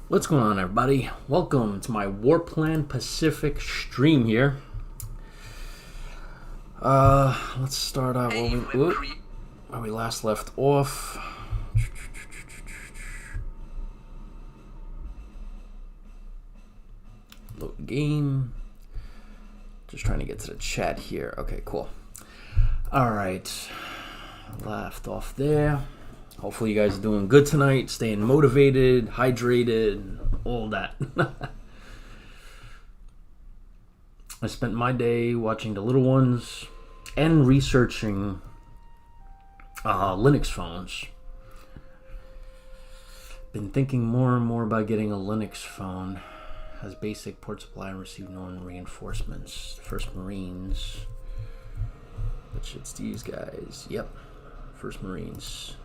What's going on, everybody? Welcome to my Warplan Pacific stream here. Let's start out where we last left off. Load game. Just trying to get to the chat here. Okay, cool. All right, left off there. Hopefully you guys are doing good tonight, staying motivated, hydrated, all that. I spent my day watching the little ones and researching Linux phones. Been thinking more and more about getting a Linux phone. Has basic port supply and receive no reinforcements. First Marines. Which it's these guys. Yep. First Marines.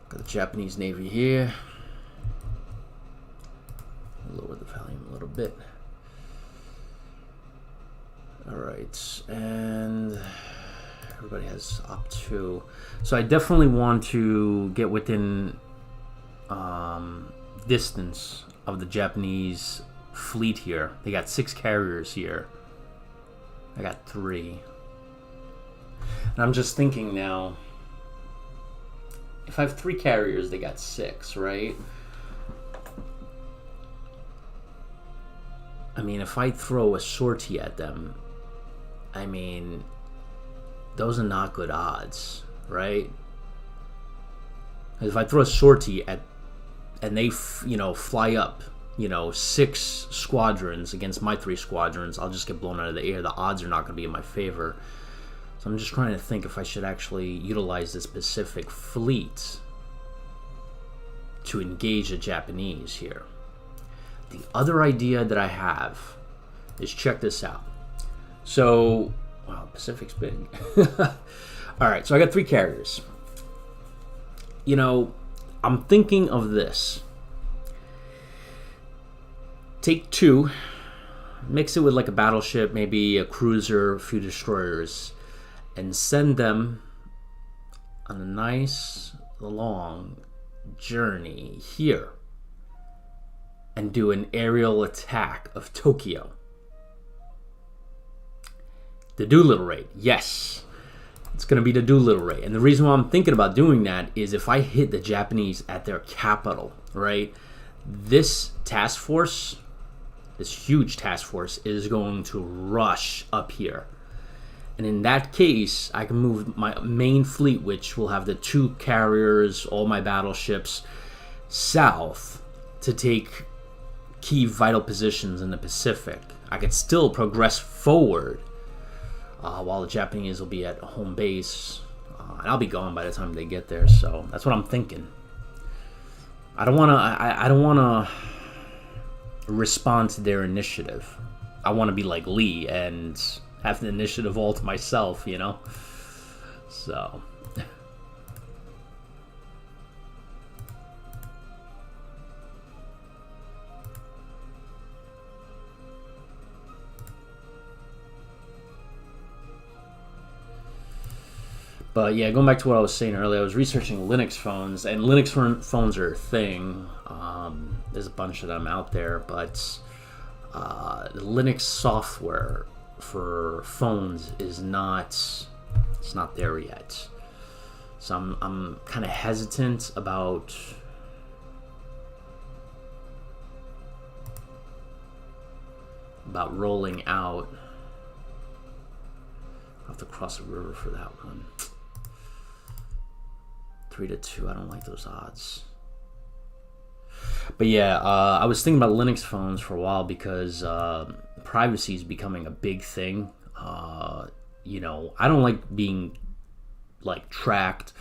Got the Japanese Navy here. Lower the volume a little bit. Alright, and everybody has up to. So I definitely want to get within distance of the Japanese fleet here. They got 6 carriers here. I got 3. And I'm just thinking now, if I have 3 carriers, they got 6, right? I mean, if I throw a sortie at them, I mean, those are not good odds, right? If I throw a sortie at, and they, fly up, 6 squadrons against my 3 squadrons, I'll just get blown out of the air. The odds are not going to be in my favor. So I'm just trying to think if I should actually utilize this Pacific fleet to engage the Japanese here. The other idea that I have is, check this out. So, wow, Pacific's big. Alright, so I got 3 carriers. I'm thinking of this. Take 2, mix it with like a battleship, maybe a cruiser, a few destroyers, and send them on a nice long journey here and do an aerial attack of Tokyo. The Doolittle raid, yes, it's going to be the Doolittle raid. And the reason why I'm thinking about doing that is if I hit the Japanese at their capital, right, this task force, this huge task force, is going to rush up here. And in that case, I can move my main fleet, which will have the 2 carriers, all my battleships, south to take key vital positions in the Pacific. I could still progress forward while the Japanese will be at home base. And I'll be gone by the time they get there, so that's what I'm thinking. I don't want to respond to their initiative. I want to be like Lee and have the initiative all to myself, So. But yeah, going back to what I was saying earlier, I was researching Linux phones, and Linux phones are a thing. There's a bunch of them out there, but the Linux software for phones is not there yet. So I'm kind of hesitant about rolling out. I'll have to cross the river for that one. 3-2, I don't like those odds. But yeah, I was thinking about Linux phones for a while because privacy is becoming a big thing. I don't like being tracked.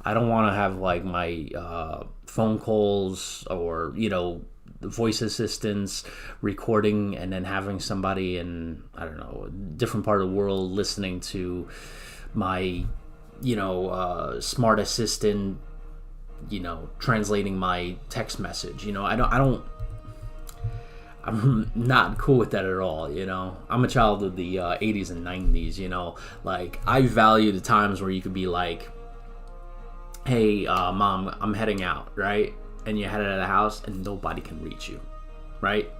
I don't want to have my phone calls or the voice assistants recording and then having somebody in, I don't know, a different part of the world listening to my smart assistant, translating my text message. I'm not cool with that at all. I'm a child of the 80s and 90s. I value the times where you could be like, hey, mom, I'm heading out, right? and you had it at a house and nobody can reach you, right?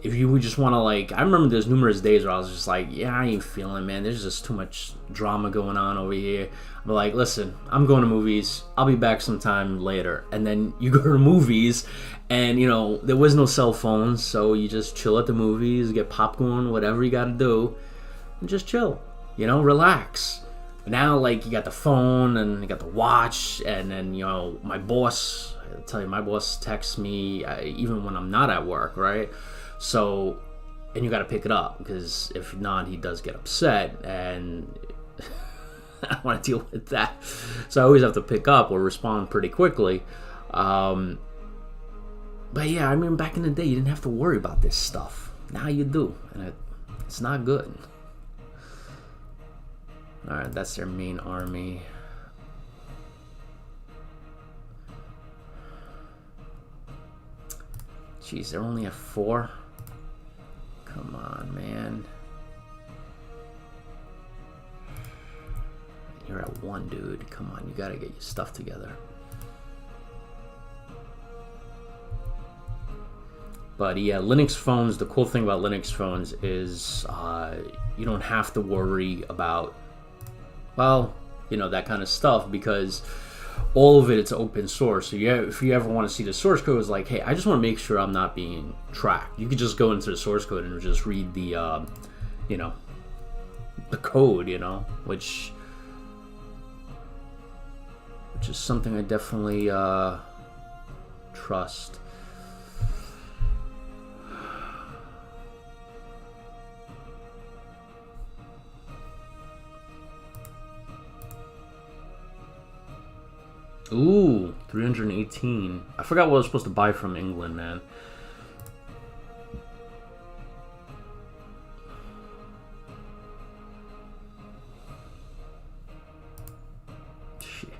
If you would just want to, like, I remember there's numerous days where I was just like, yeah, I ain't feeling, man. There's just too much drama going on over here. But like, listen, I'm going to movies. I'll be back sometime later. And then you go to the movies, and you know there was no cell phones, so you just chill at the movies, get popcorn, whatever you got to do, and just chill. You know, relax. But now, like, you got the phone and you got the watch, and then you know my boss. I'll tell you, my boss texts me even when I'm not at work, right? So, and you got to pick it up, because if not, he does get upset, and I don't want to deal with that. So I always have to pick up or respond pretty quickly. But yeah, I mean, back in the day, you didn't have to worry about this stuff. Now you do, and it's not good. All right, that's their main army. Jeez, they're only at 4. Come on, man. You're at 1, dude. Come on, you gotta get your stuff together. But yeah, Linux phones, the cool thing about Linux phones is you don't have to worry about, well, you know, that kind of stuff, because all of it's open source. So yeah, if you ever want to see the source code, it's like, hey, I just want to make sure I'm not being tracked. You could just go into the source code and just read the, you know, the code, you know, which is something I definitely trust. Ooh, 318. I forgot what I was supposed to buy from England, man. Shit.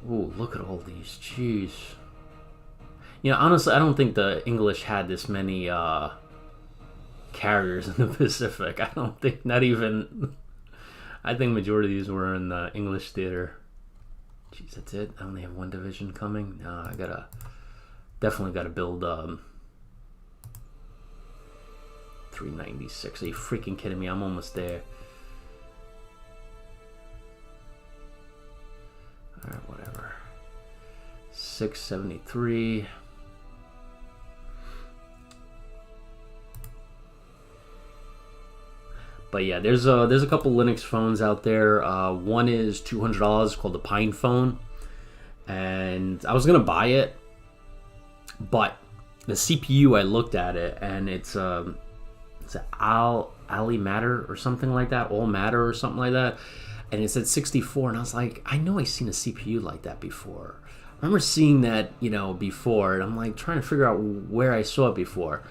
Ooh, look at all these. Jeez. You know, honestly, I don't think the English had this many carriers in the Pacific. I don't think, not even, I think majority of these were in the English theater. Jeez, that's it? I only have 1 division coming? No, I definitely gotta build 396. Are you freaking kidding me? I'm almost there. Alright, whatever. 673. But yeah, there's a couple Linux phones out there. One is $200 called the Pine Phone, and I was gonna buy it, but the CPU, I looked at it, and it's an Ali Matter or something like that, All Matter or something like that, and it said 64, and I was like, I know I've seen a CPU like that before. I remember seeing that, you know, before, and I'm like trying to figure out where I saw it before,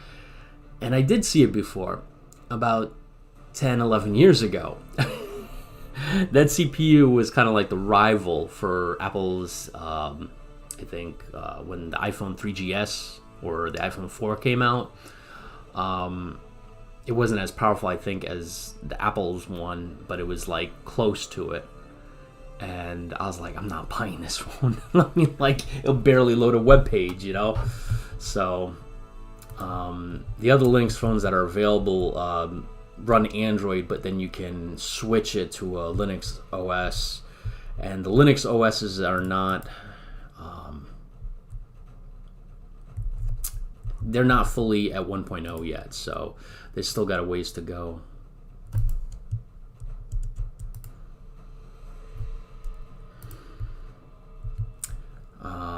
and I did see it before, about 10, 11 years ago. That CPU was kind of like the rival for Apple's, I think, when the iPhone 3GS or the iPhone 4 came out. It wasn't as powerful, I think, as the Apple's one, but it was like close to it. And I was like, I'm not buying this one. I mean, like, it'll barely load a web page, you know? So, the other Linux phones that are available, run Android, but then you can switch it to a Linux OS, and the Linux OSs are not they're not fully at 1.0 yet, so they still got a ways to go.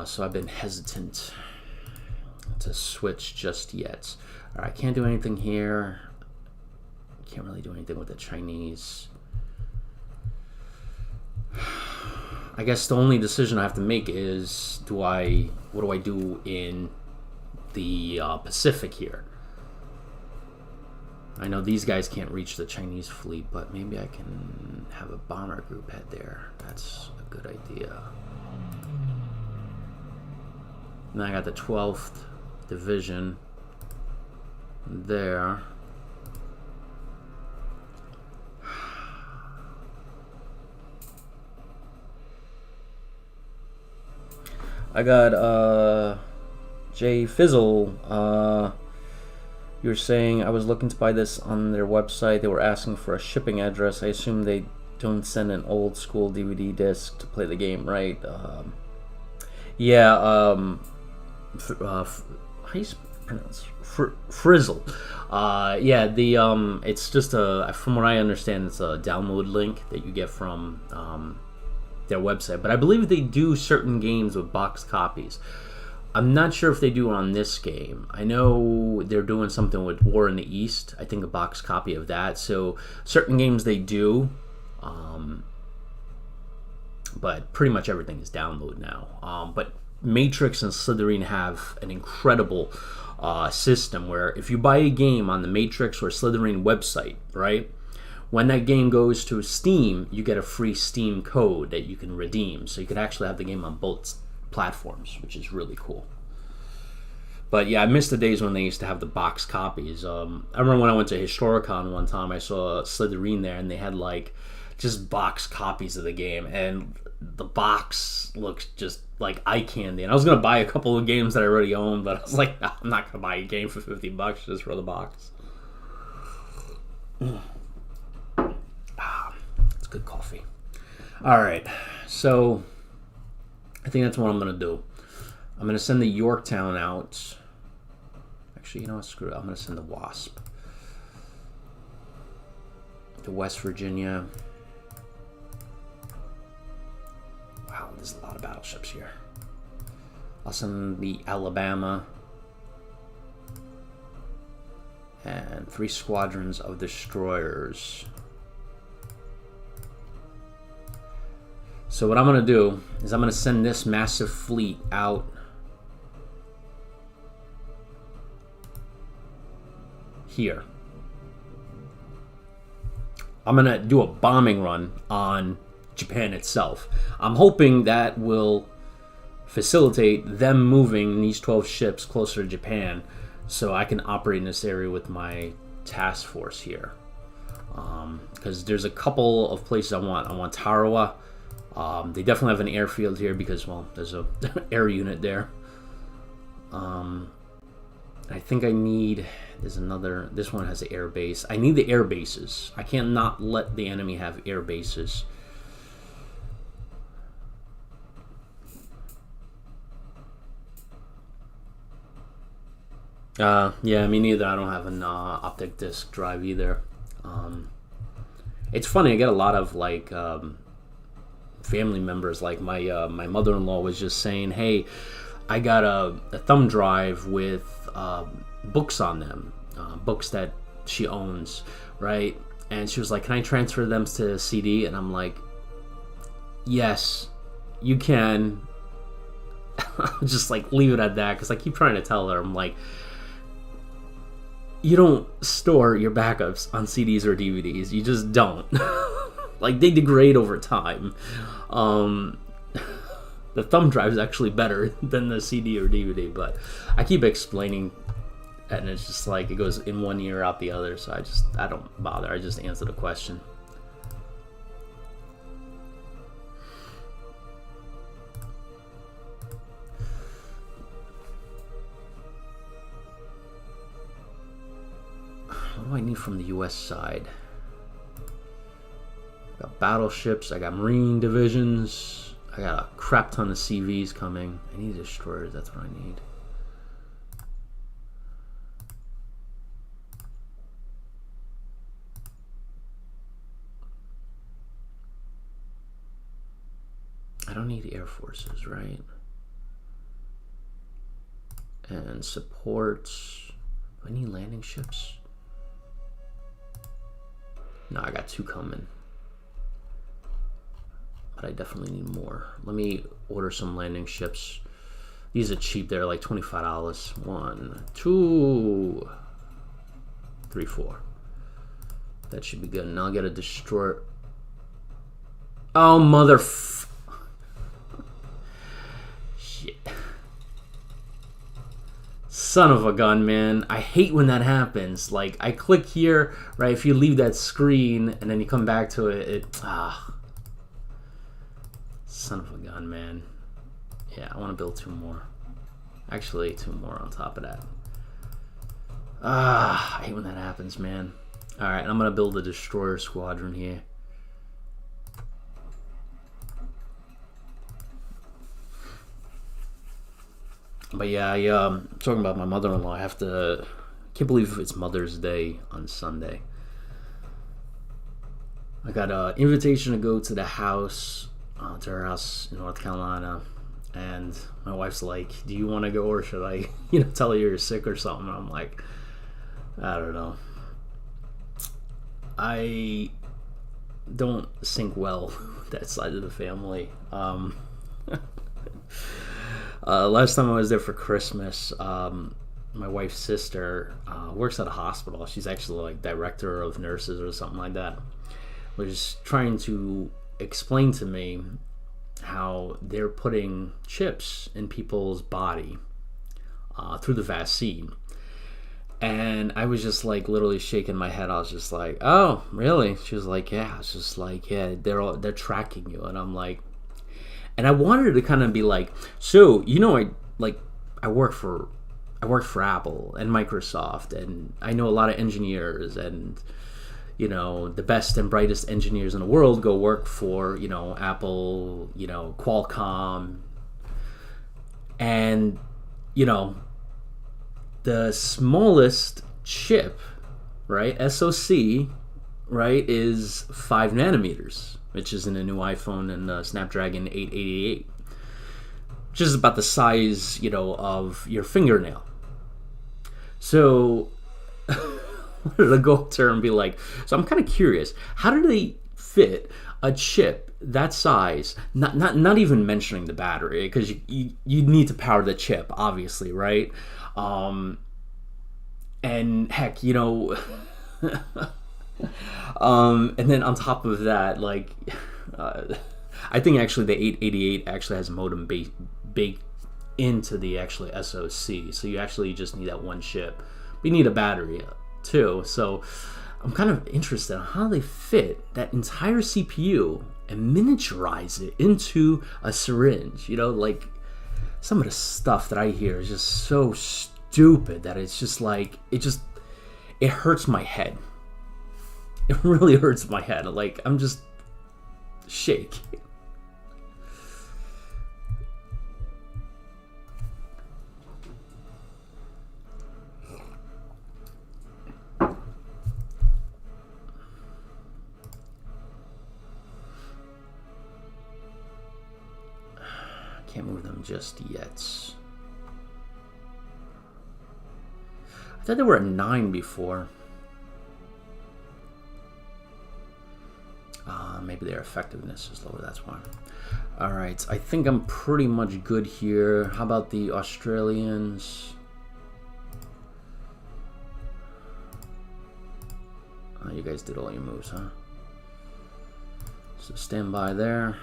So I've been hesitant to switch just yet. All right, I can't do anything here. Can't really do anything with the Chinese. I guess the only decision I have to make is what do I do in the Pacific here? I know these guys can't reach the Chinese fleet, but maybe I can have a bomber group head there. That's a good idea. And I got the 12th Division there. I got Jay Fizzle. You're saying I was looking to buy this on their website. They were asking for a shipping address. I assume they don't send an old school DVD disc to play the game, right? Yeah. How do you pronounce Frizzle? Yeah. It's just from what I understand, it's a download link that you get from their website. But I believe they do certain games with box copies. I'm not sure if they do it on this game. I know they're doing something with War in the East. I think a box copy of that. So certain games they do, but pretty much everything is download now. But Matrix and Slitherine have an incredible system where if you buy a game on the Matrix or Slitherine website, right? When that game goes to Steam, you get a free Steam code that you can redeem. So you could actually have the game on both platforms, which is really cool. But yeah, I miss the days when they used to have the box copies. I remember when I went to Historicon one time, I saw Slitherine there, and they had like just box copies of the game, and the box looks just like eye candy. And I was gonna buy a couple of games that I already own, but I was like, no, I'm not gonna buy a game for $50 just for the box. It's good coffee. All right, so I think that's what I'm going to do. I'm going to send the Yorktown out. Actually, you know what? Screw it. I'm going to send the Wasp to West Virginia. Wow, there's a lot of battleships here. I'll send the Alabama. And 3 squadrons of destroyers. So what I'm going to do is I'm going to send this massive fleet out here. I'm going to do a bombing run on Japan itself. I'm hoping that will facilitate them moving these 12 ships closer to Japan so I can operate in this area with my task force here. Because there's a couple of places I want. I want Tarawa. They definitely have an airfield here because, well, there's a air unit there. I think I need, there's another, this one has an air base. I need the air bases. I can't not let the enemy have air bases. Yeah, me neither. I don't have an optic disc drive either. It's funny, I get a lot of like family members, like my my mother-in-law was just saying, hey, I got a thumb drive with books on them, books that she owns, right? And she was like, can I transfer them to CD? And I'm like, yes, you can. Just like leave it at that, because I keep trying to tell her, I'm like, you don't store your backups on CDs or DVDs. You just don't. Like, they degrade over time. The thumb drive is actually better than the CD or DVD, but I keep explaining, and it's just like it goes in one ear out the other, so I don't bother. I just answer the question. What do I need from the US side? I got battleships, I got marine divisions, I got a crap ton of CVs coming. I need destroyers, that's what I need. I don't need air forces, right? And supports. Do I need landing ships? No, I got 2 coming. But I definitely need more. Let me order some landing ships. These are cheap. They're like $25. 1, 2, 3, 4. That should be good. And I'll get a destroyer. Oh, shit. Son of a gun, man. I hate when that happens. Like, I click here, right? If you leave that screen and then you come back to it, Son of a gun, man. Yeah, I want to build 2 more. Actually, 2 more on top of that. I hate when that happens, man. Alright, I'm going to build a destroyer squadron here. But yeah, talking about my mother-in-law, I can't believe it's Mother's Day on Sunday. I got an invitation to go to the house, to her house in North Carolina, and my wife's like, "Do you want to go, or should I, tell her you're sick or something?" And I'm like, I don't know. I don't sync well with that side of the family. Last time I was there for Christmas, my wife's sister works at a hospital. She's actually like director of nurses or something like that. Was trying to explain to me how they're putting chips in people's body through the vaccine. And I was just like literally shaking my head. I was just like, "Oh, really?" She was like, "Yeah." I was just like, "Yeah, they're tracking you." And I'm like, and I wanted to kind of be like, "So, I work for Apple and Microsoft, and I know a lot of engineers, and the best and brightest engineers in the world go work for, Apple, Qualcomm, and, the smallest chip, right, SoC, right, is 5 nanometers, which is in a new iPhone and Snapdragon 888, which is about the size, of your fingernail. So I wanted to go up to her and be like, so I'm kind of curious, how do they fit a chip that size, not even mentioning the battery, because you need to power the chip, obviously, right? And heck, and then on top of that, like, I think actually the 888 actually has a modem baked into the actually SoC, so you actually just need that one chip. But you need a battery too, so I'm kind of interested in how they fit that entire CPU and miniaturize it into a syringe. Like, some of the stuff that I hear is just so stupid that it's just like, it hurts my head. It really hurts my head. Like, I'm just shaking. Can't move them just yet. I thought they were at 9 before. Maybe their effectiveness is lower, that's why. Alright, I think I'm pretty much good here. How about the Australians? You guys did all your moves, huh? So stand by there.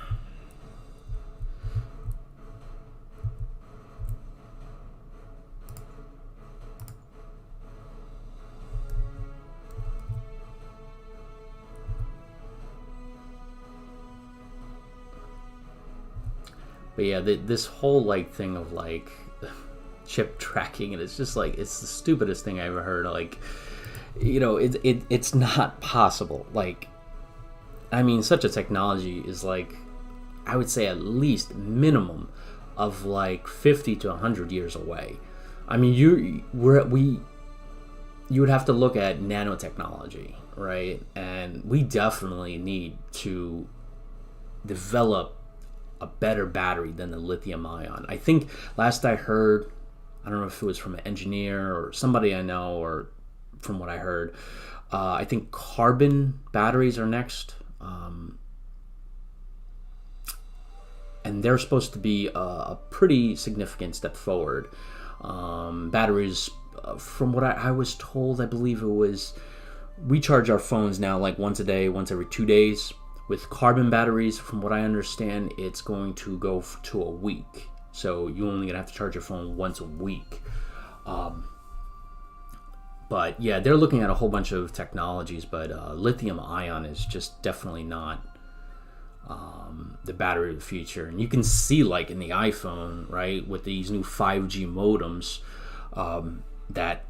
But yeah, this whole like thing of like chip tracking, and it's just like, it's the stupidest thing I ever heard. Like, it's not possible. Like, I mean, such a technology is like, I would say at least minimum of like 50 to 100 years away. I mean, you would have to look at nanotechnology, right? And we definitely need to develop a better battery than the lithium ion. I think last I heard, I don't know if it was from an engineer or somebody I know, or from what I heard, I think carbon batteries are next. And they're supposed to be a pretty significant step forward. Batteries, from what I was told, I believe it was, we charge our phones now like once a day, once every 2 days. With carbon batteries, from what I understand, it's going to go to a week. So you're only gonna have to charge your phone once a week. But yeah, they're looking at a whole bunch of technologies, but lithium ion is just definitely not the battery of the future. And you can see, like in the iPhone, right, with these new 5G modems, that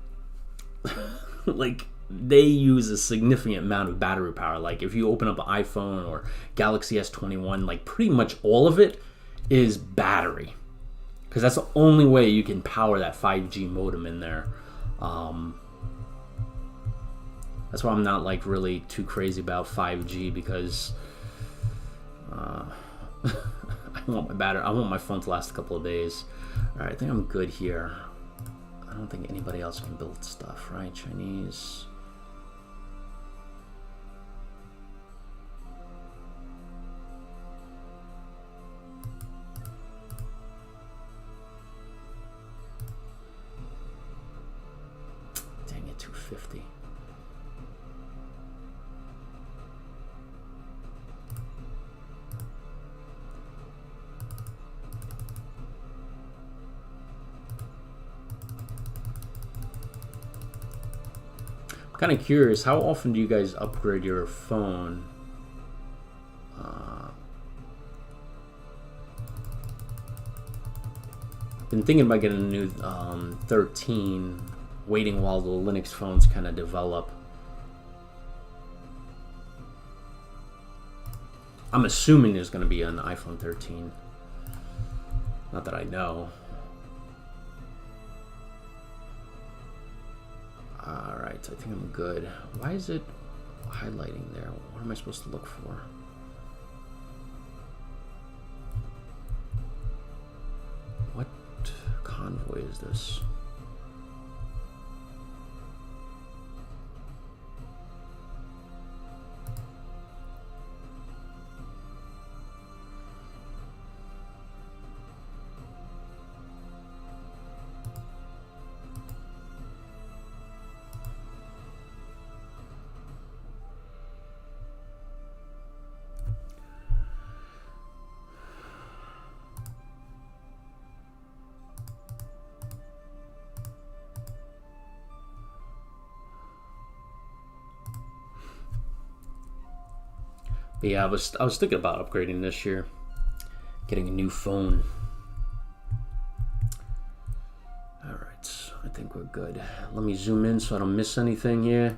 like they use a significant amount of battery power. Like if you open up an iPhone or Galaxy S21, like pretty much all of it is battery, because that's the only way you can power that 5G modem in there. That's why I'm not like really too crazy about 5G, because I want my phone to last a couple of days. All right, I think I'm good here. I don't think anybody else can build stuff, right? Chinese. Dang it, 250. Kind of curious, how often do you guys upgrade your phone? Been thinking about getting a new 13, waiting while the Linux phones kind of develop. I'm assuming there's going to be an iPhone 13. Not that I know. Alright, I think I'm good. Why is it highlighting there? What am I supposed to look for? What convoy is this? But yeah, I was thinking about upgrading this year, getting a new phone. All right, I think we're good. Let me zoom in so I don't miss anything here,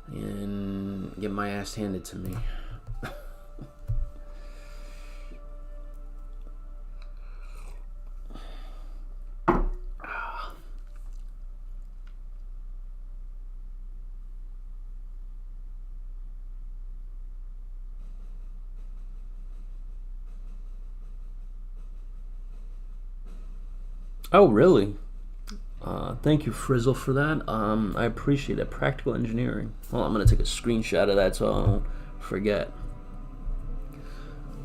and get my ass handed to me. Oh, really? Thank you, Frizzle, for that. I appreciate it. Practical engineering. Well, I'm going to take a screenshot of that so I don't forget.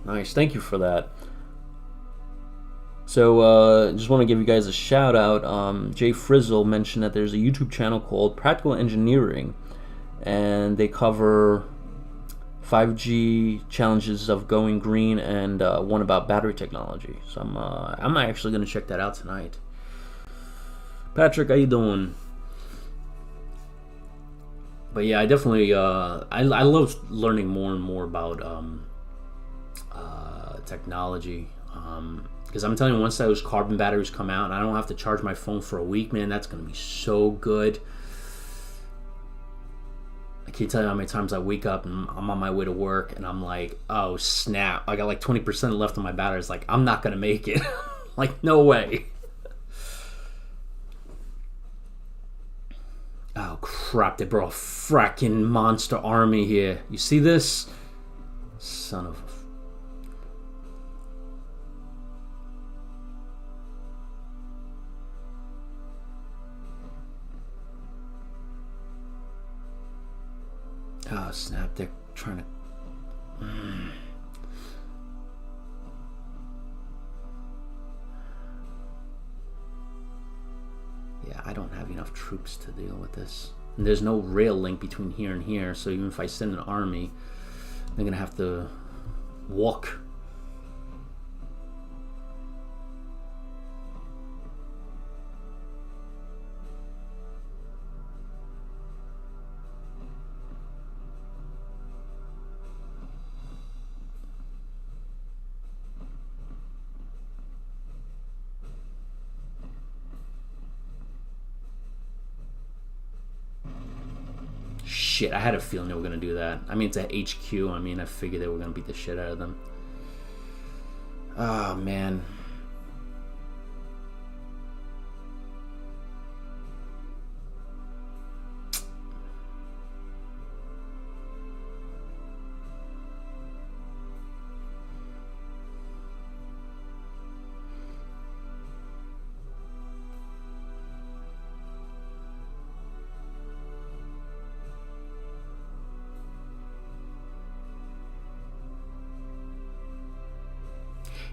Nice. Thank you for that. So, just want to give you guys a shout out. Jay Frizzle mentioned that there's a YouTube channel called Practical Engineering, and they cover 5G challenges of going green and one about battery technology. So I'm actually going to check that out tonight. Patrick, how you doing? But yeah, I definitely I love learning more and more about technology. Because I'm telling you, once those carbon batteries come out and I don't have to charge my phone for a week, man, that's going to be so good. I can't tell you how many times I wake up and I'm on my way to work and I'm like, oh snap, I got like 20% left on my battery. It's like, I'm not gonna make it. Like, no way. Oh crap, they brought a fracking monster army here. You see this? Son of a... Oh snap, they're trying to... Yeah, I don't have enough troops to deal with this. And there's no rail link between here and here, so even if I send an army, they're gonna have to walk. shit, I had a feeling they were going to do that. I mean, it's at HQ. I mean, I figured they were going to beat the shit out of them. Oh, man.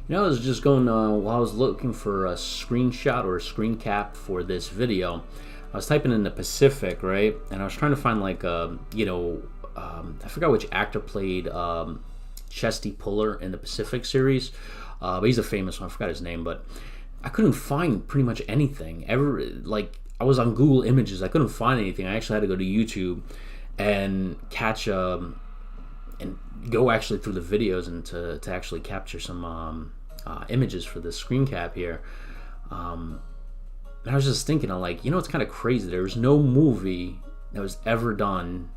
You know, I was just going, while I was looking for a screenshot or a screen cap for this video, I was typing in the Pacific, right? And I was trying to find, like, you know, I forgot which actor played Chesty Puller in the Pacific series, but he's a famous one. I forgot his name, but I couldn't find pretty much anything. Like, I was on Google Images. I couldn't find anything. I actually had to go to YouTube and catch and go actually through the videos and to actually capture some images for the screen cap here. And I was just thinking, I'm like, you know, it's kind of crazy. There was no movie that was ever done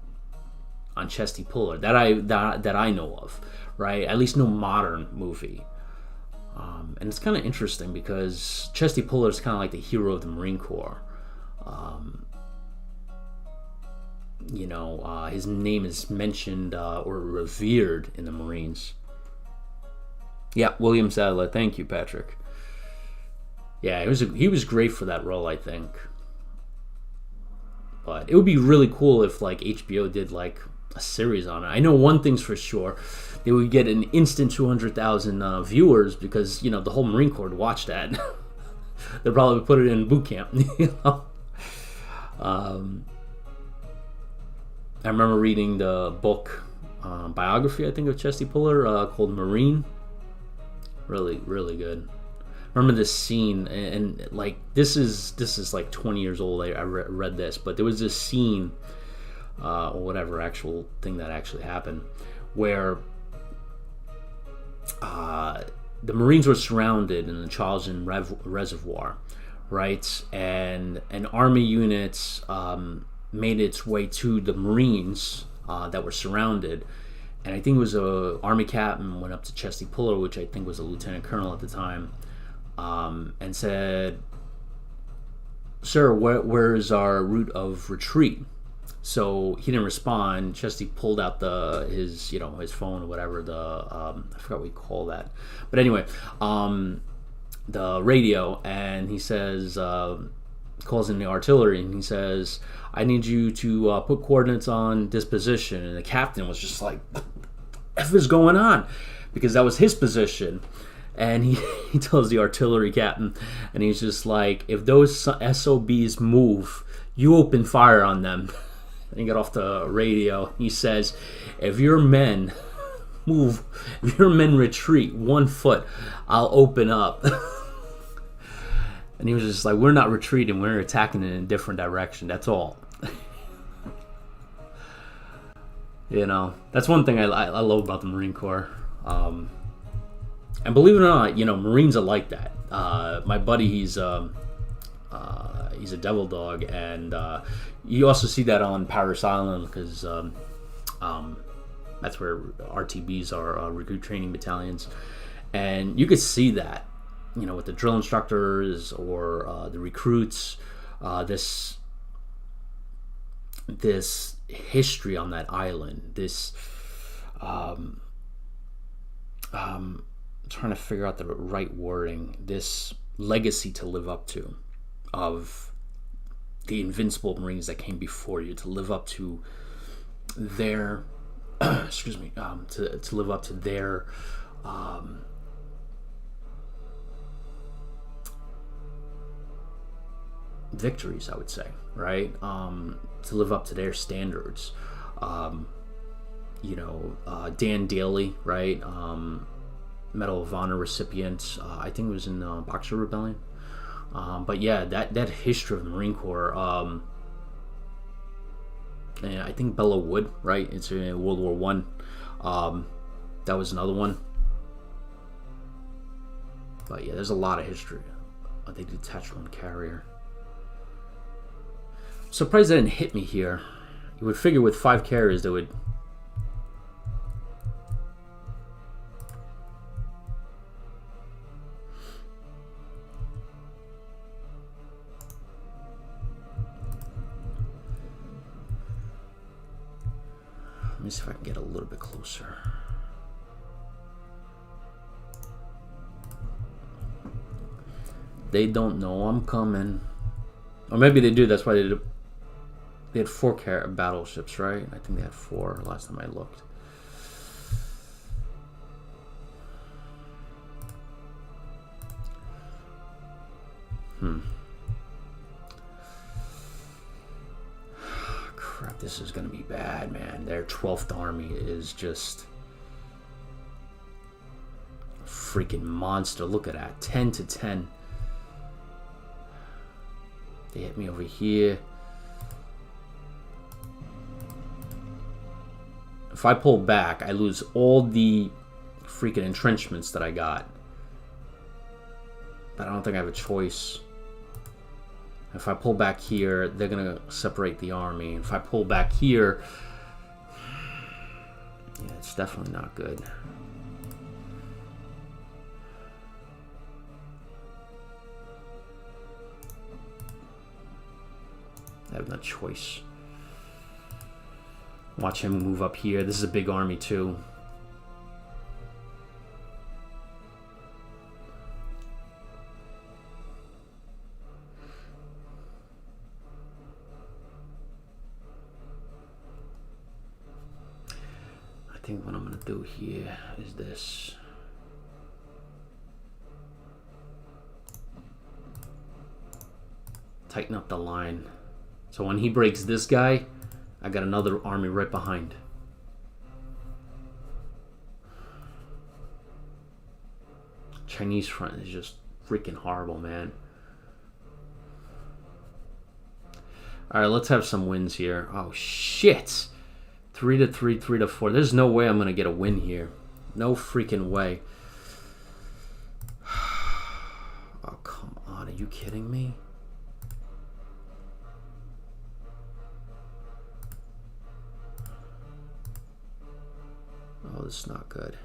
on Chesty Puller that I know of, right? At least no modern movie. And it's kind of interesting because Chesty Puller is kind of like the hero of the Marine Corps. You know, his name is mentioned or revered in the Marines. Yeah, William Sadler. Thank you, Patrick. Yeah, he was great for that role, I think. But it would be really cool if, like, HBO did, like, a series on it. I know one thing's for sure. They would get an instant 200,000 viewers because, you know, the whole Marine Corps would watch that. They'd probably put it in boot camp, you know? I remember reading the book, biography, I think, of Chesty Puller called Marine. Really, really good. Remember this scene, and like this is like 20 years old. I read this, but there was this scene, or whatever actual thing that actually happened, where the Marines were surrounded in the Charleston Reservoir, right? And an Army unit made its way to the Marines that were surrounded. And I think it was a Army captain went up to Chesty Puller, which I think was a lieutenant colonel at the time, and said, "Sir, where is our route of retreat?" So he didn't respond. Chesty pulled out his phone or whatever, I forgot what we call that, but anyway, the radio, and he says, calls in the artillery, and he says, "I need you to put coordinates on this position." And the captain was just like, "What the F is going on?" Because that was his position. And he tells the artillery captain, and he's just like, "If those SOBs move, you open fire on them." And he got off the radio. He says, "If your men move, if your men retreat 1 foot, I'll open up." And he was just like, "We're not retreating, we're attacking in a different direction, that's all." You know, that's one thing I love about the Marine Corps. And believe it or not, you know, Marines are like that. My buddy, he's a devil dog, and you also see that on Paris Island because that's where RTBs are, recruit training battalions, and you could see that, you know, with the drill instructors or the recruits, this history on that island, this trying to figure out the right wording, this legacy to live up to of the invincible Marines that came before you, to live up to their excuse me, to live up to their victories, I would say, right? To live up to their standards. You know, Dan Daly, right? Medal of Honor recipient. I think it was in the Boxer Rebellion. But yeah, that history of the Marine Corps. And I think Belleau Wood, right? It's in World War One. That was another one. But yeah, there's a lot of history. They detached one carrier. Surprised that didn't hit me here You would figure with 5 carriers they would... Let me see if I can get a little bit closer. They don't know I'm coming. Or maybe they do, that's why they did. They had 4 battleships, right? I think they had 4 last time I looked. Crap, this is gonna be bad, man. Their 12th army is just a freaking monster. Look at that, 10 to 10. They hit me over here. If I pull back, I lose all the freaking entrenchments that I got. But I don't think I have a choice. If I pull back here, they're gonna separate the army. If I pull back here, yeah, it's definitely not good. I have no choice. Watch him move up here. This is a big army too. I think what I'm gonna do here is this. Tighten up the line. So when he breaks this guy, I got another army right behind. Chinese front is just freaking horrible, man. Alright, let's have some wins here. Oh, shit. 3 to 3, 3 to 4. There's no way I'm going to get a win here. No freaking way. Oh, come on. Are you kidding me? Oh, this is not good.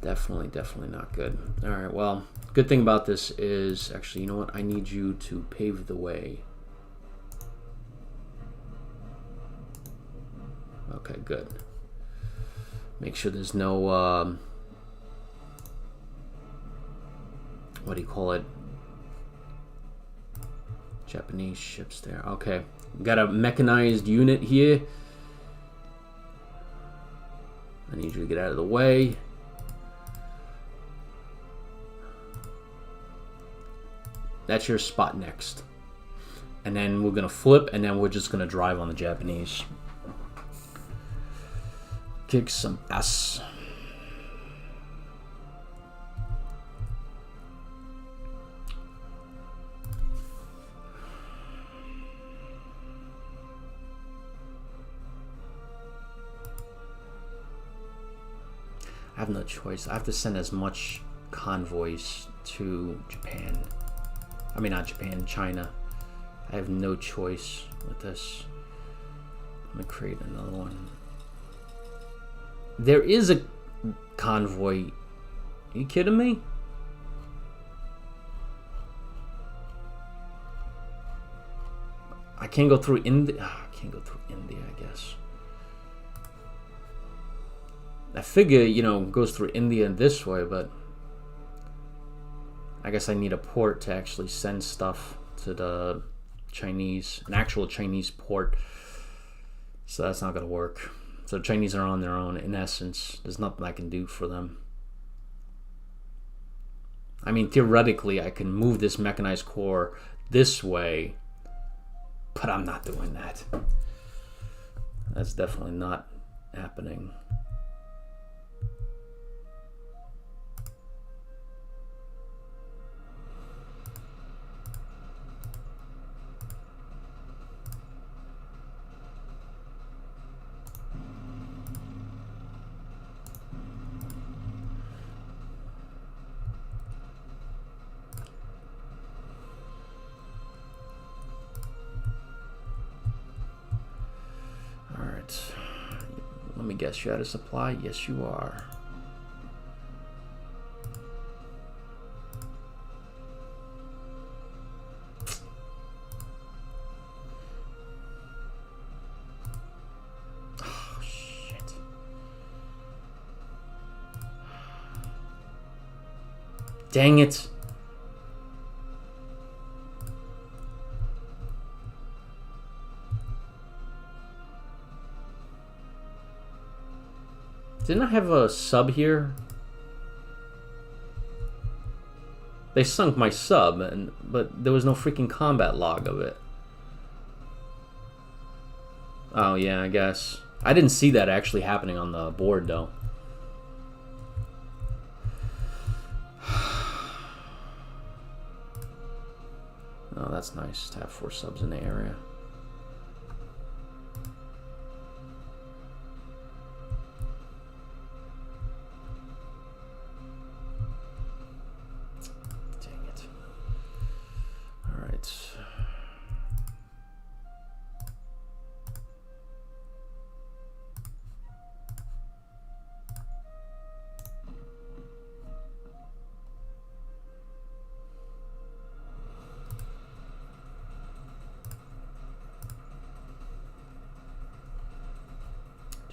Definitely not good. Alright, well, good thing about this is... Actually, you know what? I need you to pave the way. Okay, good. Make sure there's no... what do you call it? Japanese ships there. Okay. Got a mechanized unit here. I need you to get out of the way. That's your spot next. And then we're going to flip, and then we're just going to drive on the Japanese. Kick some ass. I have no choice. I have to send as much convoys to Japan. I mean, not Japan, China. I have no choice with this. I'm gonna create another one. There is a convoy. Are you kidding me? I can't go through India. I can't go through India, I guess. I figure, you know, goes through India this way, but I guess I need a port to actually send stuff to the Chinese, an actual Chinese port. So that's not going to work. So Chinese are on their own, in essence. There's nothing I can do for them. I mean, theoretically, I can move this mechanized corps this way, but I'm not doing that. That's definitely not happening. me guess, you're out of supply? Yes, you are. Oh, shit. Dang it. Didn't I have a sub here? They sunk my sub, but there was no freaking combat log of it. Oh yeah, I guess. I didn't see that actually happening on the board though. Oh, that's nice to have 4 subs in the area.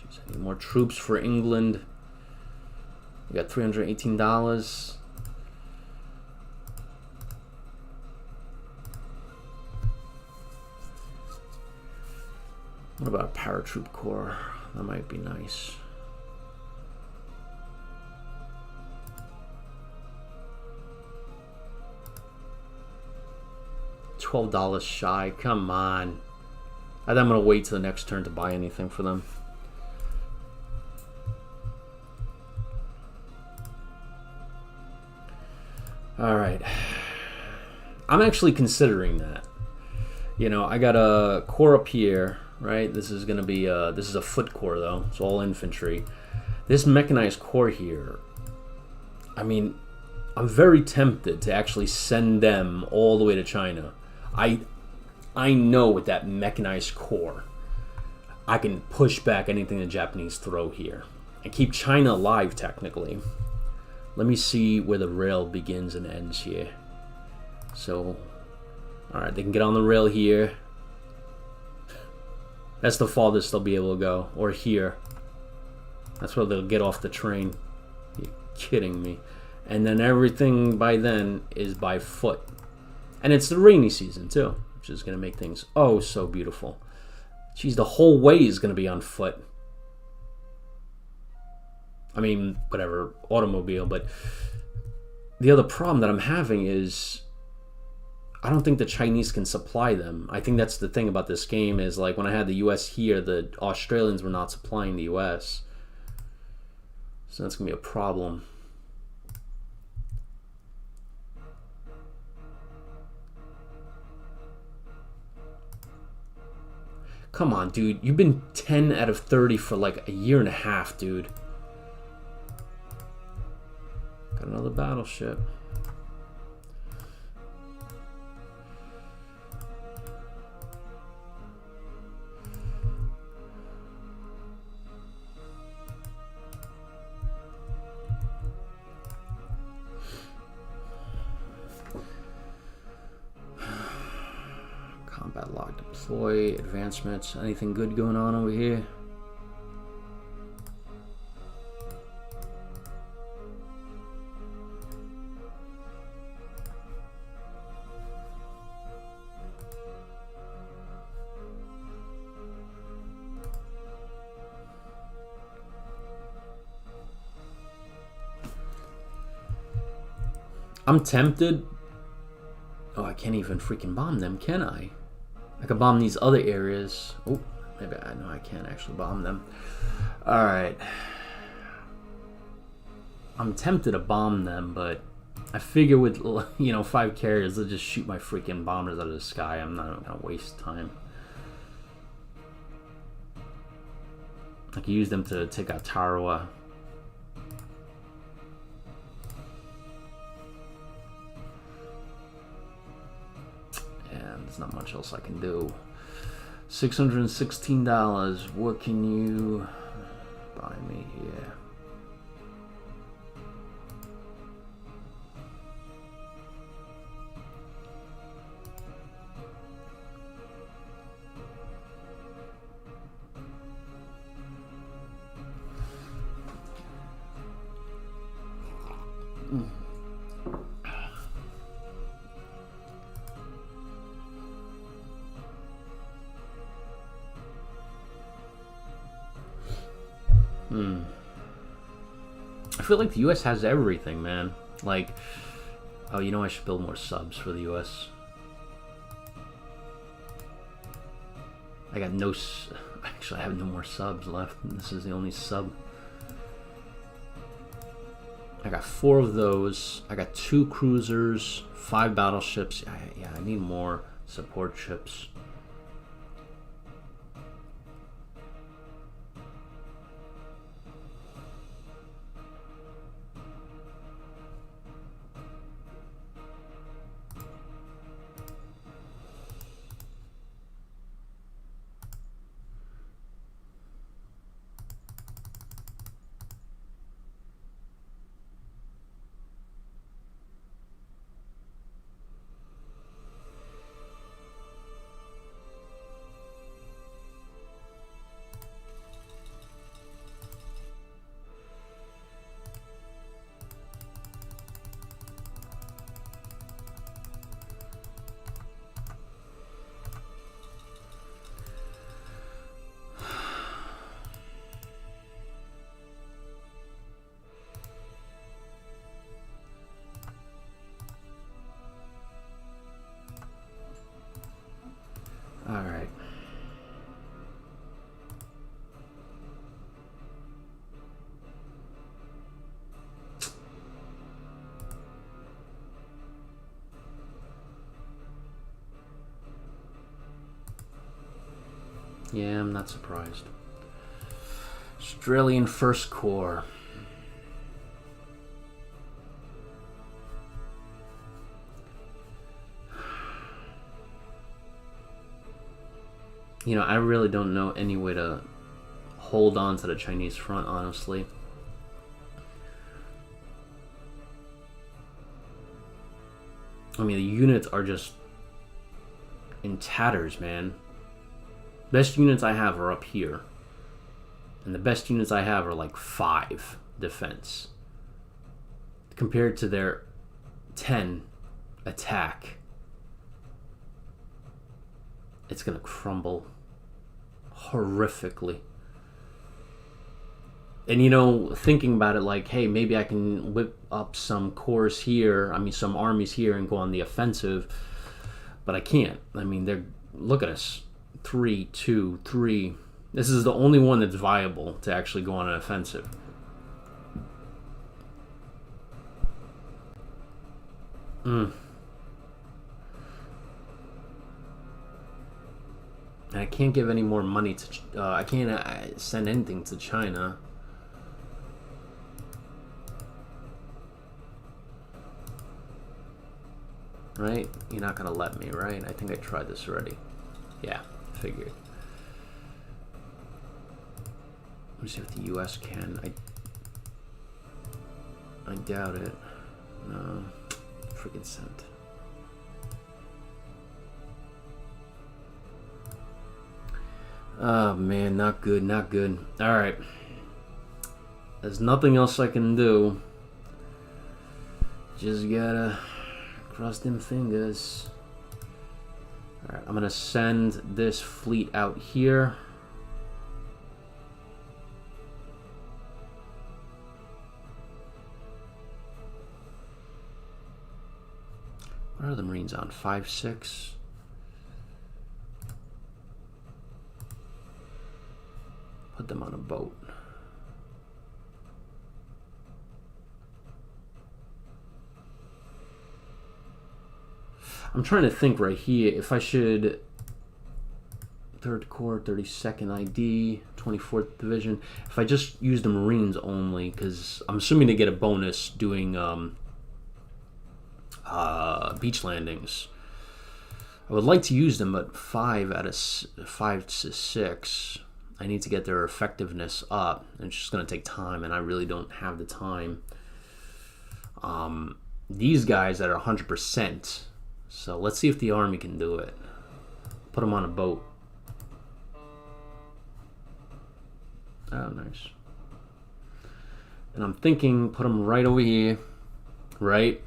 I need more troops for England. We got $318. What about a paratroop corps? That might be nice. $12 shy. Come on. I think I'm gonna wait till the next turn to buy anything for them. All right. I'm actually considering that. You know, I got a corps up here, right? This is gonna be this is a foot corps though. It's all infantry. This mechanized corps here. I mean, I'm very tempted to actually send them all the way to China. I know with that mechanized corps, I can push back anything the Japanese throw here and keep China alive technically. Let me see where the rail begins and ends here. So, alright, they can get on the rail here. That's the farthest they'll be able to go. Or here. That's where they'll get off the train. You're kidding me. And then everything by then is by foot. And it's the rainy season too, which is going to make things oh so beautiful. Geez, the whole way is going to be on foot. I mean, whatever, automobile, but the other problem that I'm having is I don't think the Chinese can supply them. I think that's the thing about this game is like when I had the US here, the Australians were not supplying the US. So that's going to be a problem. Come on, dude. You've been 10 out of 30 for like a year and a half, dude. Got another battleship. Combat log deploy, advancements, anything good going on over here? I'm tempted. Oh, I can't even freaking bomb them, can I? I could bomb these other areas. Oh, maybe I know I can't actually bomb them. Alright. I'm tempted to bomb them, but I figure with, 5 carriers, they'll just shoot my freaking bombers out of the sky. I'm not gonna waste time. I can use them to take out Tarawa. There's not much else I can do. $616. What can you... try me here. I feel like the US has everything, man. Like, oh, you know, I should build more subs for the US. I got no... Actually, I have no more subs left. This is the only sub. I got 4 of those. I got 2 cruisers, 5 battleships. Yeah, I need more support ships. All right. Yeah, I'm not surprised. Australian First Corps. You know, I really don't know any way to hold on to the Chinese front, honestly. I mean, the units are just in tatters, man. Best units I have are up here. And the best units I have are like 5 defense. Compared to their 10 attack. It's gonna crumble horrifically. And you know, thinking about it like, hey, maybe I can whip up some corps here, I mean some armies here and go on the offensive, but I can't. I mean, they're, look at us. 3, 2, 3. This is the only one that's viable to actually go on an offensive. And I can't give any more money to... I can't send anything to China. Right? You're not going to let me, right? I think I tried this already. Yeah, figured. Let me see if the US can. I doubt it. No. Freaking sent. Oh man, not good, not good. Alright. There's nothing else I can do. Just gotta cross them fingers. Alright, I'm gonna send this fleet out here. What are the Marines on? 5, 6? Put them on a boat. I'm trying to think right here if I should 3rd Corps, 32nd ID, 24th Division. If I just use the Marines only, because I'm assuming they get a bonus doing beach landings. I would like to use them, but 5 to 6. I need to get their effectiveness up. It's just going to take time, and I really don't have the time. These guys that are 100%. So let's see if the army can do it. Put them on a boat. Oh, nice. And I'm thinking, put them right over here, right?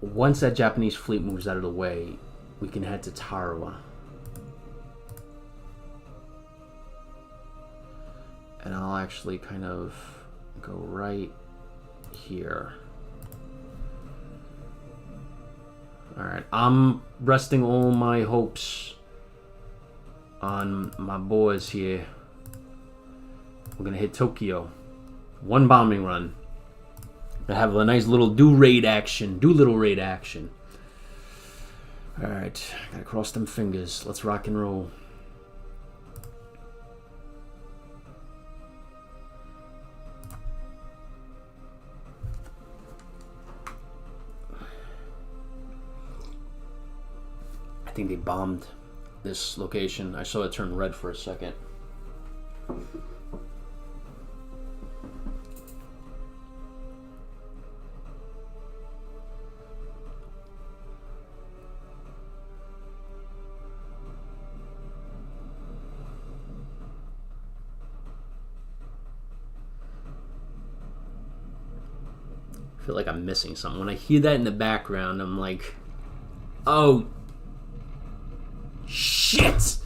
Once that Japanese fleet moves out of the way, we can head to Tarawa. And I'll actually kind of go right here. Alright, I'm resting all my hopes on my boys here. We're gonna hit Tokyo. One bombing run. Gonna have a nice little Doolittle raid action. Alright, gotta cross them fingers. Let's rock and roll. I think they bombed this location. I saw it turn red for a second. I feel like I'm missing something. When I hear that in the background, I'm like, oh, shit!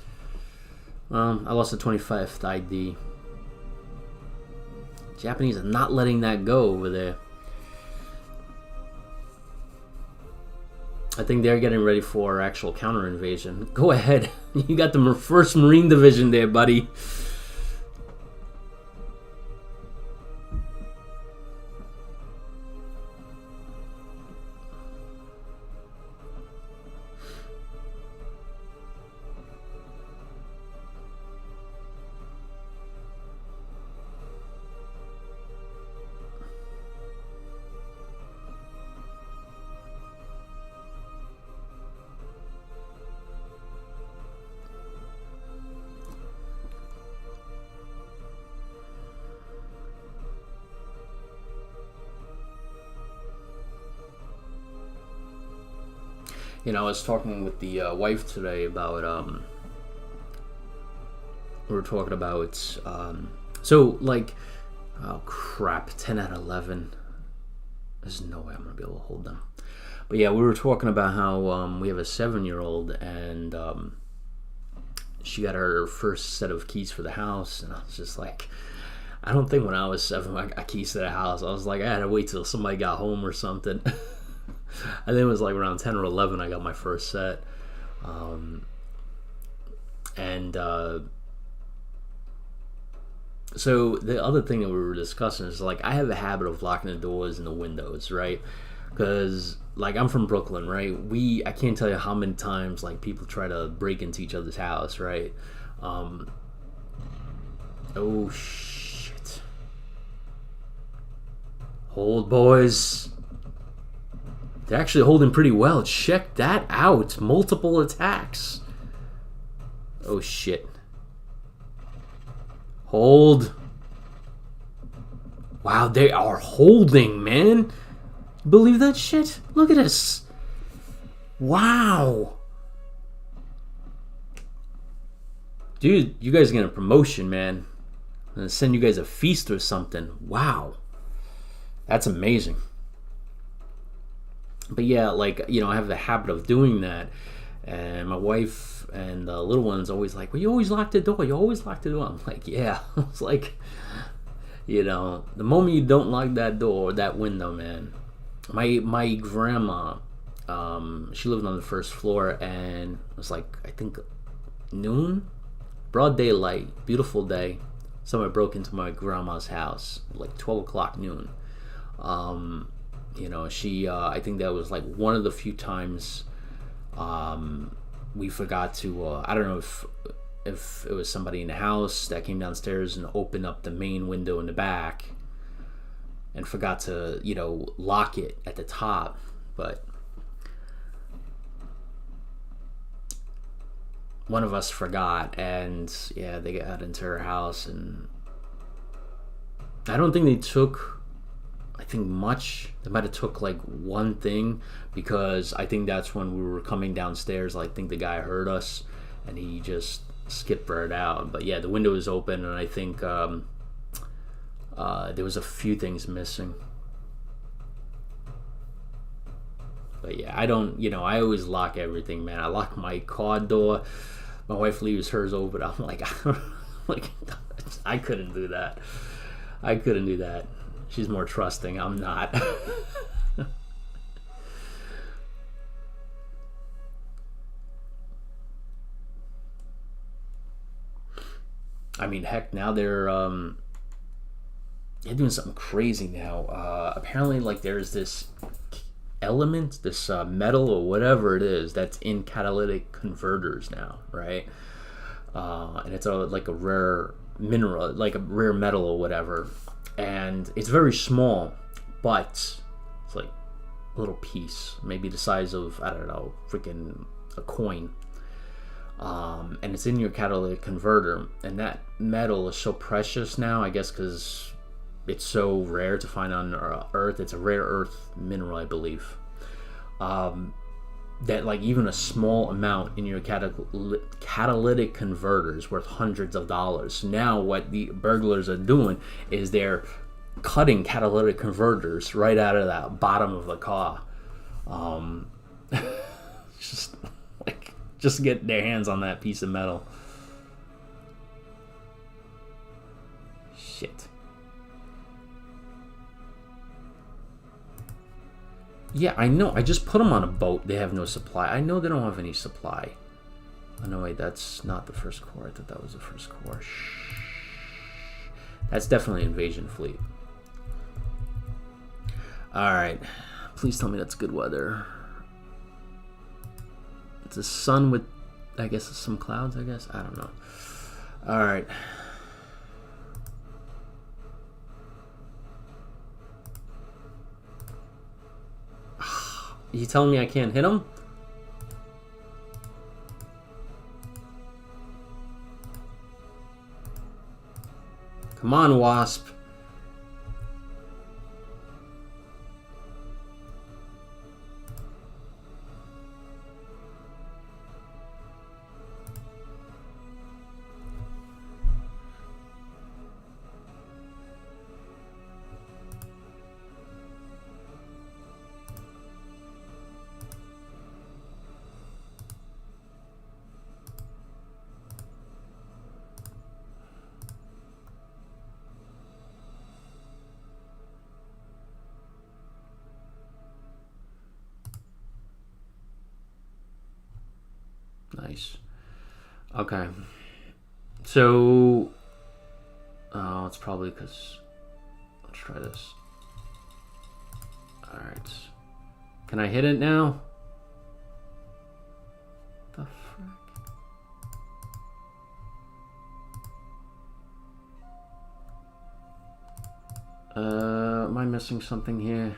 I lost the 25th ID. Japanese are not letting that go over there. I think they're getting ready for actual counter invasion. Go ahead. You got the 1st Marine Division there, buddy. You know, I was talking with the wife today about, we were talking about, so, like, oh crap, 10 out of 11. There's no way I'm going to be able to hold them. But yeah, we were talking about how we have a 7-year-old, and she got her first set of keys for the house, and I was just like, I don't think when I was 7 I got keys to the house. I was like, I had to wait till somebody got home or something. I think it was like around 10 or 11 I got my first set. So the other thing that we were discussing is, like, I have a habit of locking the doors and the windows, right? Because, like, I'm from Brooklyn, right? I can't tell you how many times, like, people try to break into each other's house, right? Oh, shit. Hold, boys. They're actually holding pretty well. Check that out. Multiple attacks. Oh, shit. Hold. Wow, they are holding, man. Believe that shit? Look at this. Wow. Dude, you guys are getting a promotion, man. I'm gonna send you guys a feast or something. Wow. That's amazing. But yeah, like, you know, I have the habit of doing that, and my wife and the little one's always like, well, you always lock the door, you always lock the door. I'm like, yeah. It's like, you know, the moment you don't lock that door, that window, man. My grandma, she lived on the 1st floor, and it was like, I think noon, broad daylight, beautiful day. Someone broke into my grandma's house like 12 o'clock noon. You know, she, I think that was like one of the few times we forgot to, I don't know if it was somebody in the house that came downstairs and opened up the main window in the back and forgot to, you know, lock it at the top. But one of us forgot, and yeah, they got into her house, and I don't think they took, I think much. They might have took like one thing, because I think that's when we were coming downstairs. I think the guy heard us, and he just skipped right out. But yeah, the window was open, and I think there was a few things missing. But yeah, I don't, I always lock everything, man. I lock my car door. My wife leaves hers open. I'm like, like, I couldn't do that. I couldn't do that. She's more trusting. I'm not. I mean, heck, now they're doing something crazy now. Apparently, like, there's this element, this metal or whatever it is, that's in catalytic converters now, right? And it's like a rare mineral, like a rare metal or whatever, and it's very small, but it's like a little piece, maybe the size of, I don't know, freaking a coin. And it's in your catalytic converter, and that metal is so precious now, I guess, because it's so rare to find on Earth. It's a rare earth mineral, I believe. That like even a small amount in your catalytic converter is worth hundreds of dollars. So now what the burglars are doing is they're cutting catalytic converters right out of that bottom of the car. Just like just get their hands on that piece of metal. Shit. Yeah, I know. I just put them on a boat. They have no supply. I know they don't have any supply. Oh, no, wait. That's not the first core. I thought that was the first core. Shh. That's definitely Invasion Fleet. Alright. Please tell me that's good weather. It's a sun with, I guess, some clouds, I guess. I don't know. Alright. You telling me I can't hit him? Come on, Wasp. Nice. Okay. So, oh, it's probably because, let's try this. Alright. Can I hit it now? The frick? Am I missing something here?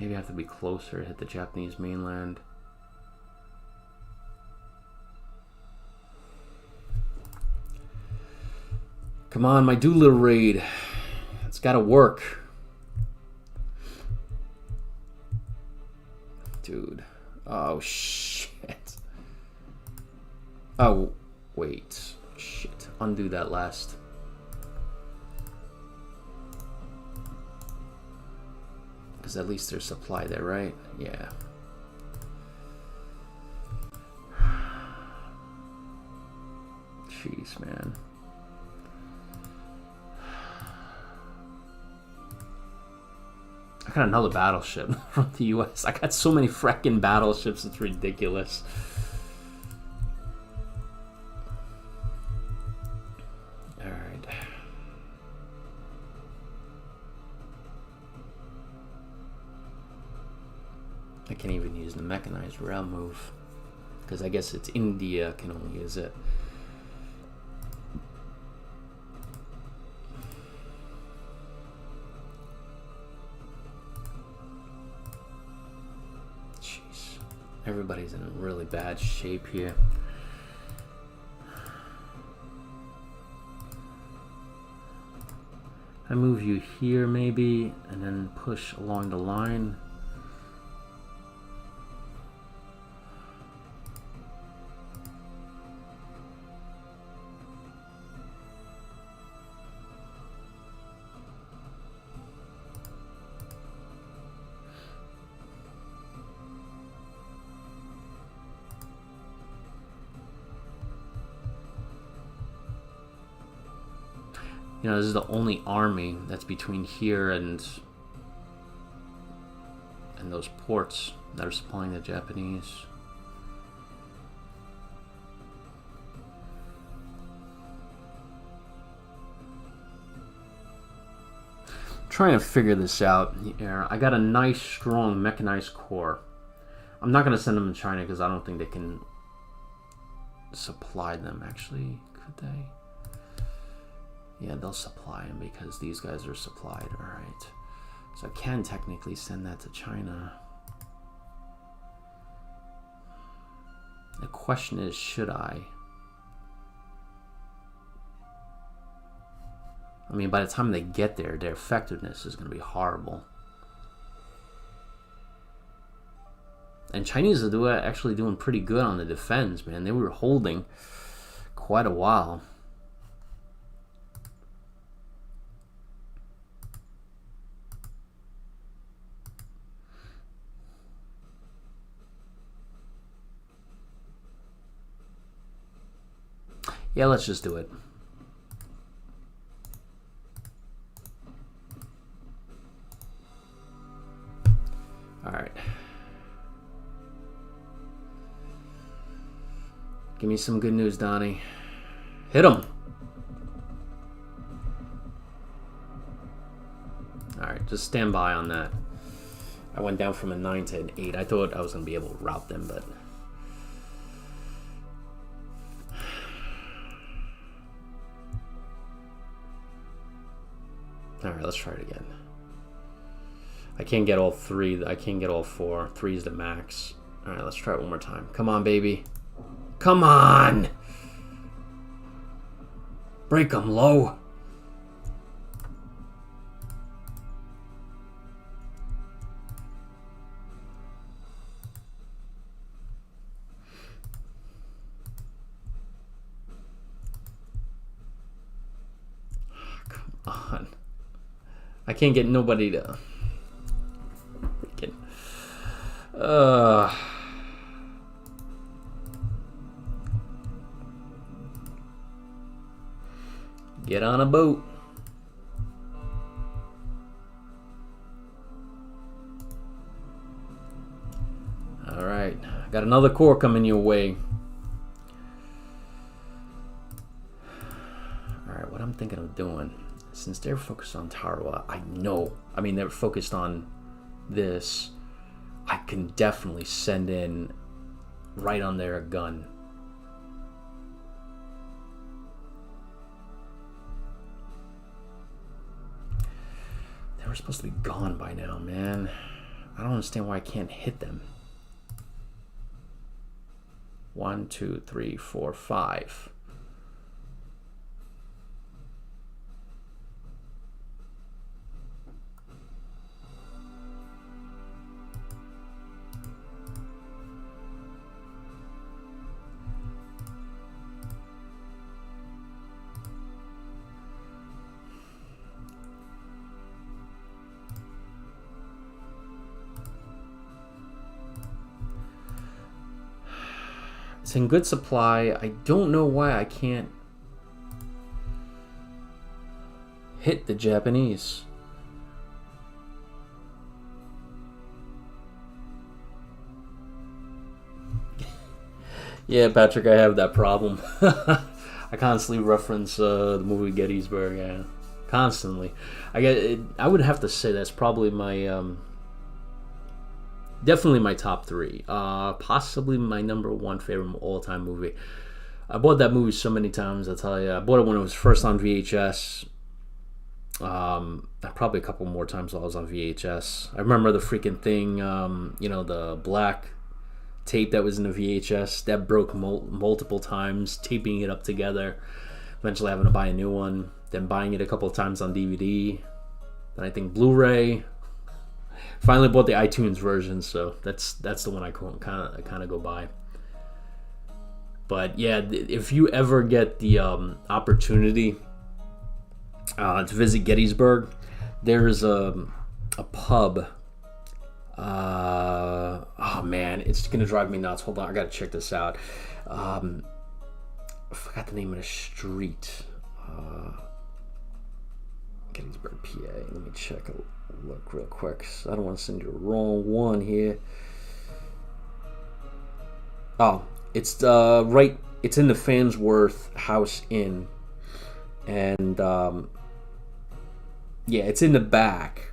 Maybe I have to be closer to hit the Japanese mainland. Come on, my Doolittle raid. It's gotta work. Dude. Oh, shit. Oh, wait. Shit. Undo that last. Because at least there's supply there, right? Yeah. Jeez, man. I got another battleship from the US. I got so many fracking battleships, it's ridiculous. Alright. I can't even use the mechanized rail move, because I guess it's India can only use it. Everybody's in really bad shape here. I move you here maybe, and then push along the line. You know, this is the only army that's between here and those ports that are supplying the Japanese. Trying to figure this out here. I got a nice, strong mechanized corps. I'm not going to send them to China because I don't think they can supply them. Actually, could they? Yeah, they'll supply them because these guys are supplied. All right. So I can technically send that to China. The question is, should I? I mean, by the time they get there, their effectiveness is going to be horrible. And Chinese are actually doing pretty good on the defense, man. They were holding quite a while. Yeah, let's just do it. All right. Give me some good news, Donnie. Hit him. All right, just stand by on that. I went down from a 9 to an 8. I thought I was going to be able to rout them, but... Alright, let's try it again. I can't get all 3. I can't get all 4. 3 is the max. Alright, let's try it one more time. Come on, baby. Come on! Break them low. Come on. I can't get nobody to freaking get on a boat. All right, got another corps coming your way. All right, what I'm thinking of doing, since they're focused on Tarawa, I mean, they're focused on this, I can definitely send in right on their gun. They were supposed to be gone by now, man. I don't understand why I can't hit them. 1, 2, 3, 4, 5. It's in good supply. I don't know why I can't hit the Japanese. Yeah, Patrick, I have that problem. I constantly reference the movie Gettysburg. Yeah, constantly. I would have to say that's probably my definitely my top 3. Possibly my #1 favorite all-time movie. I bought that movie so many times, I tell you. I bought it when it was first on VHS. Probably a couple more times while I was on VHS. I remember the freaking thing, you know, the black tape that was in the VHS that broke multiple times, taping it up together, eventually having to buy a new one, then buying it a couple of times on DVD, then I think Blu-ray. Finally bought the iTunes version, so that's the one I kind of go by. But yeah, if you ever get the opportunity to visit Gettysburg, there's a pub. Oh man, it's gonna drive me nuts. Hold on, I gotta check this out. I forgot the name of the street. Gettysburg, PA. Let me check a look real quick. I don't want to send you the wrong one here. Oh, it's right. It's in the Farnsworth House Inn, and yeah, it's in the back.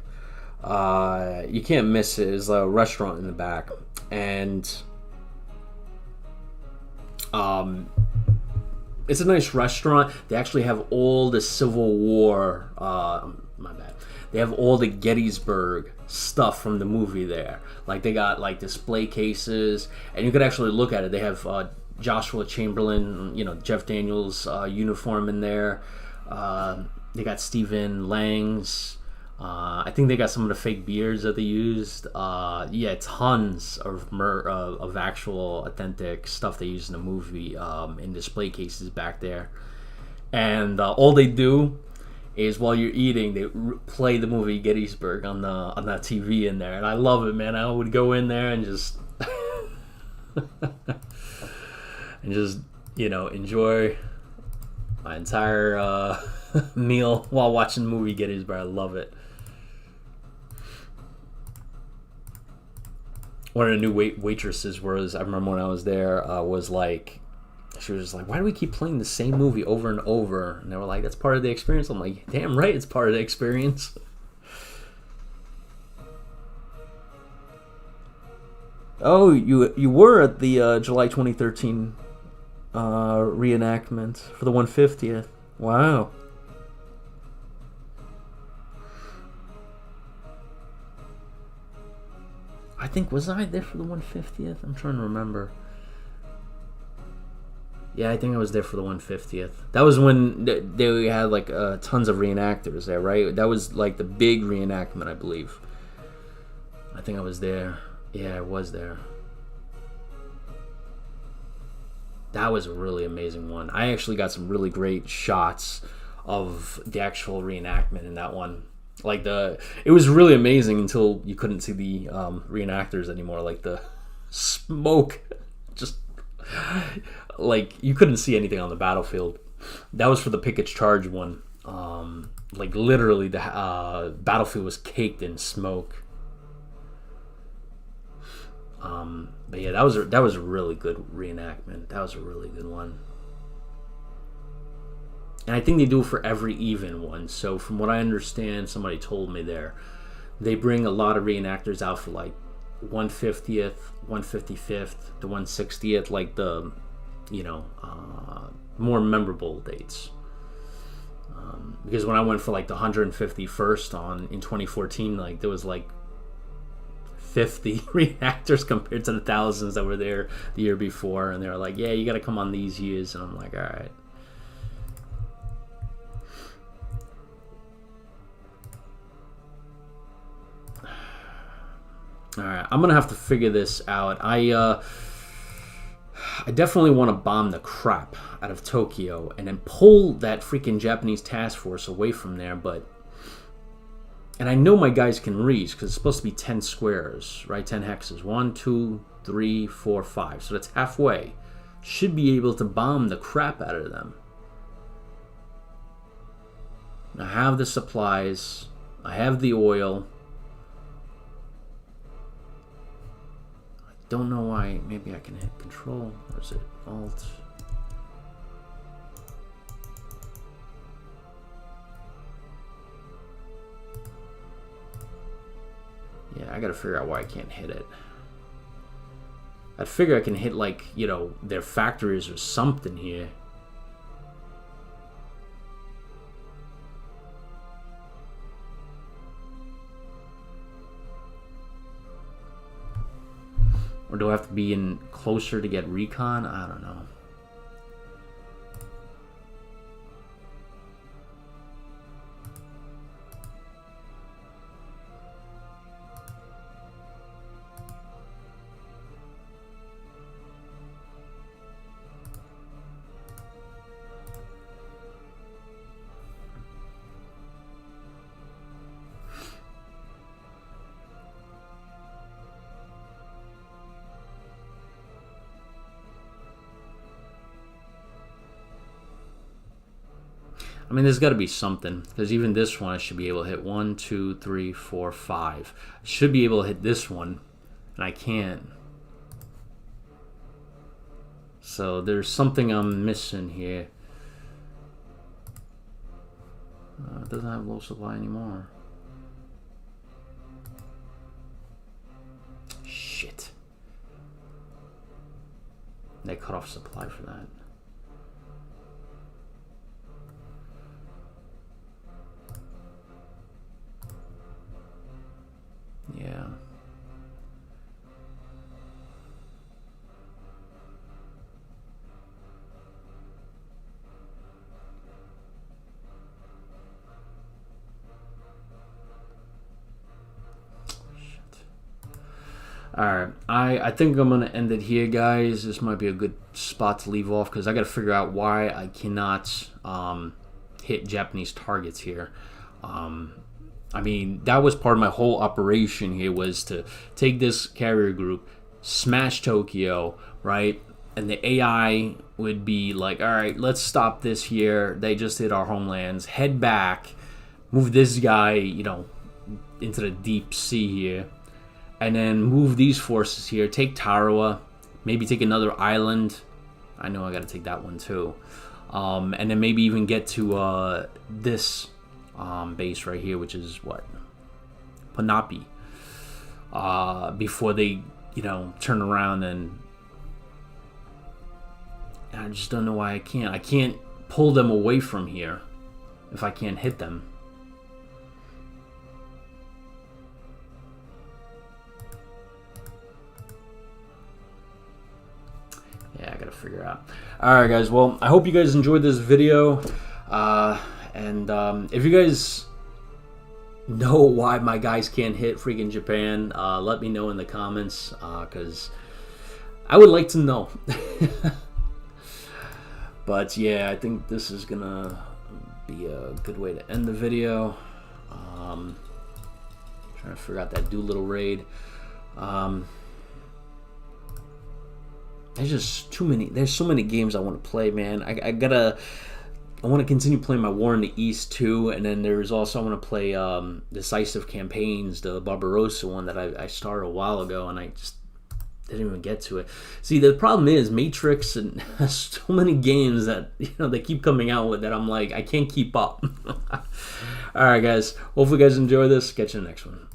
You can't miss it. There's a restaurant in the back, and it's a nice restaurant. They actually have all the Civil War. My bad. They have all the Gettysburg stuff from the movie there. Like they got like display cases, and you could actually look at it. They have Joshua Chamberlain, Jeff Daniels uniform in there. They got Stephen Lang's. I think they got some of the fake beards that they used. Yeah, tons of actual authentic stuff they used in the movie in display cases back there. And all they do is while you're eating, they play the movie Gettysburg on that TV in there, and I love it, man. I would go in there and just enjoy my entire meal while watching the movie Gettysburg. I love it. One of the new waitresses I remember when I was there, was like, she was just like, why do we keep playing the same movie over and over? And they were like, that's part of the experience. I'm like, damn right, it's part of the experience. Oh, you were at the July 2013 reenactment for the 150th. Wow. I think, was I there for the 150th? I'm trying to remember. Yeah, I think I was there for the 150th. That was when they had like tons of reenactors there, right? That was like the big reenactment, I believe. I think I was there. Yeah, I was there. That was a really amazing one. I actually got some really great shots of the actual reenactment in that one. Like it was really amazing until you couldn't see the reenactors anymore. Like the smoke, just like you couldn't see anything on the battlefield. That was for the Pickett's Charge one. Like literally, the battlefield was caked in smoke. But yeah, that was a really good reenactment. That was a really good one. And I think they do it for every even one. So from what I understand, somebody told me there, they bring a lot of reenactors out for like 150th, 155th, the 160th, like the, more memorable dates. Because when I went for like the 151st in 2014, like there was like 50 reenactors compared to the thousands that were there the year before, and they were like, yeah, you got to come on these years. And I'm like, all right. Alright, I'm gonna have to figure this out. I definitely want to bomb the crap out of Tokyo and then pull that freaking Japanese task force away from there, and I know my guys can reach because it's supposed to be 10 squares, right? 10 hexes. 1, 2, 3, 4, 5. So that's halfway. Should be able to bomb the crap out of them. I have the supplies. I have the oil. Don't know why. Maybe I can hit Control, or is it Alt? Yeah, I gotta figure out why I can't hit it. I'd figure I can hit like, their factories or something here. Or do I have to be in closer to get recon? I don't know. I mean, there's got to be something, because even this one I should be able to hit 1, 2, 3, 4, 5. I should be able to hit this one, and I can't. So there's something I'm missing here. It doesn't have low supply anymore. Shit. They cut off supply for that. Yeah. Alright, I think I'm going to end it here, guys. This might be a good spot to leave off, because I got to figure out why I cannot hit Japanese targets here. I mean, that was part of my whole operation here, was to take this carrier group, smash Tokyo, right? And the AI would be like, all right, let's stop this here. They just hit our homelands. Head back, move this guy, you know, into the deep sea here. And then move these forces here. Take Tarawa. Maybe take another island. I know I got to take that one too. And then maybe even get to this base right here, which is what? Panapi. Before they, you know, turn around, and I just don't know why I can't. I can't pull them away from here if I can't hit them. Yeah, I gotta figure out. Alright, guys, well, I hope you guys enjoyed this video. And if you guys know why my guys can't hit freaking Japan, let me know in the comments, because I would like to know. But yeah, I think this is gonna be a good way to end the video. Trying to figure out that Doolittle raid. There's just too many. There's so many games I want to play, man. I want to continue playing my War in the East too, and then there's also I want to play Decisive Campaigns, the Barbarossa one that I started a while ago, and I just didn't even get to it. See, the problem is Matrix and so many games that, you know, they keep coming out with that I'm like, I can't keep up. All right, guys. Hopefully you guys enjoy this. Catch you in the next one.